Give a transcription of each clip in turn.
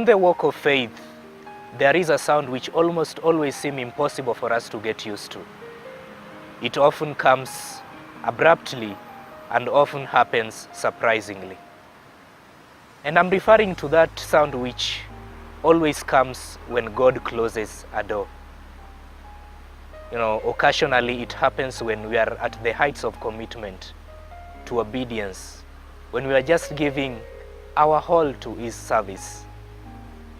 the walk of faith, there is a sound which almost always seems impossible for us to get used to. It often comes abruptly and often happens surprisingly. And I'm referring to that sound which always comes when God closes a door. Occasionally it happens when we are at the heights of commitment to obedience, when we are just giving our all to His service.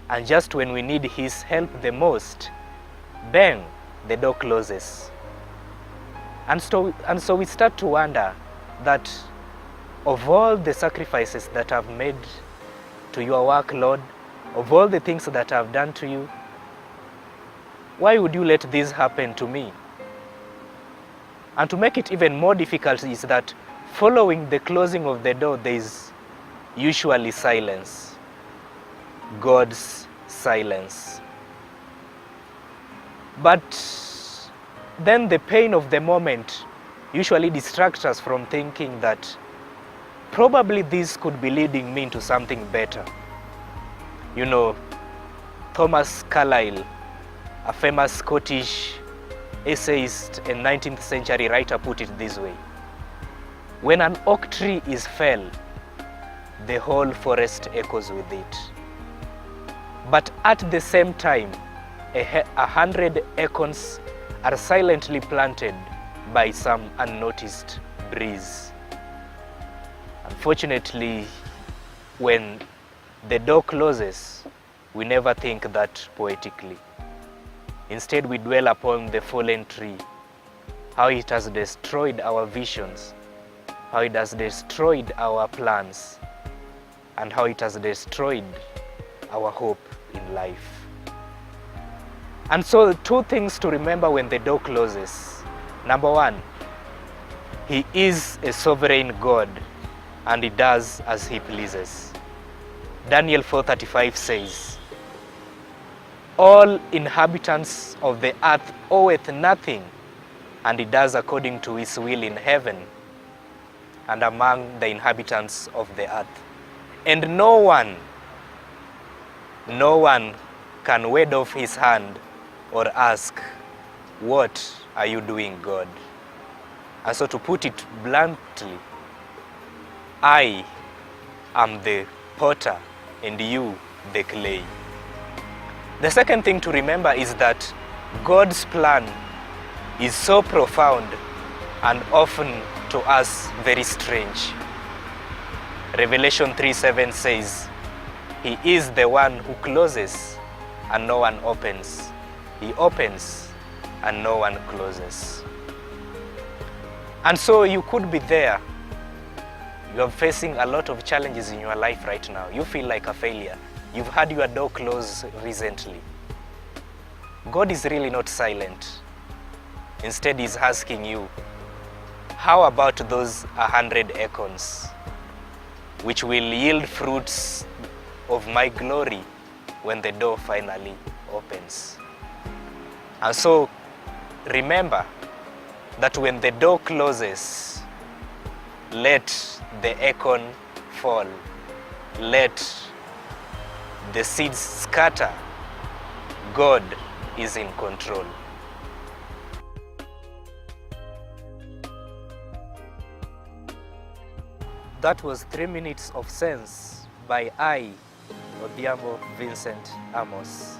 And just when we need His help the most, bang, the door closes. And so we start to wonder that of all the sacrifices that I've made to your work, Lord, of all the things that I've done to you, why would you let this happen to me? And to make it even more difficult is that following the closing of the door, there is usually silence. God's silence. But then the pain of the moment usually distracts us from thinking that probably this could be leading me into something better. Thomas Carlyle, a famous Scottish essayist and 19th century writer, put it this way: when an oak tree is felled, the whole forest echoes with it. But at the same time, 100 acorns are silently planted by some unnoticed breeze. Unfortunately, when the door closes, we never think that poetically. Instead, we dwell upon the fallen tree, how it has destroyed our visions, how it has destroyed our plans, and how it has destroyed our hope in life. And so, two things to remember when the door closes. Number one, He is a sovereign God, and He does as He pleases. Daniel 4:35 says, all inhabitants of the earth oweth nothing, and He does according to His will in heaven and among the inhabitants of the earth. And no one can wave off His hand or ask, what are you doing, God? And so, to put it bluntly, I am the potter and you the clay. The second thing to remember is that God's plan is so profound and often to us very strange. Revelation 3:7 says, He is the one who closes and no one opens. He opens and no one closes. And so you could be there. You are facing a lot of challenges in your life right now. You feel like a failure. You've had your door closed recently. God is really not silent. Instead, He's asking you, how about those 100 acorns, which will yield fruits of my glory when the door finally opens? And so, remember that when the door closes, let the acorn fall. Let the seeds scatter. God is in control. That was 3 Minutes of Sense by Odhiambo Vincent Amos.